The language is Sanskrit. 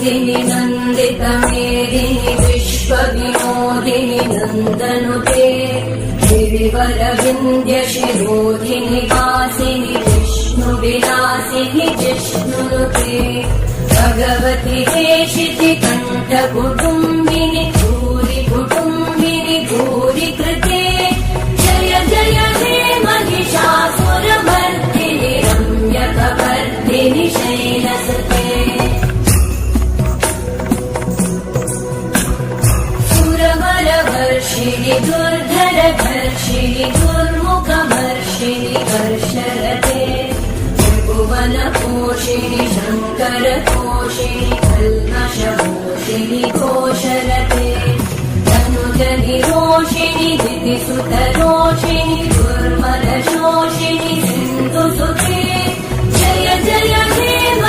नन्दिनि नन्दितमेदिनि विश्वविनोदिनि नन्दनुते गिरिवरविन्द्यशिरोधिनि वासिनि विष्णुविलासिनि जिष्णुनुते भगवति हेशिति कण्ठकुटुम्बिनि भूरि कुटुम्बिनि भूरि कृते जय जय हे महिषासुरमर्दिनि रम्यकवर्धिनि शैलसुते सुरवरवर्षिणि दुर्धरधर्षिणि दुर्मुखमर्षिणि हर्षरते त्रिभुवनपोषिणि शङ्करतोषिणि कल्मषमोषिणि घोषरते धनुजनिरोषिणि दितिसुतरोषिणि दुर्मलशोषिणि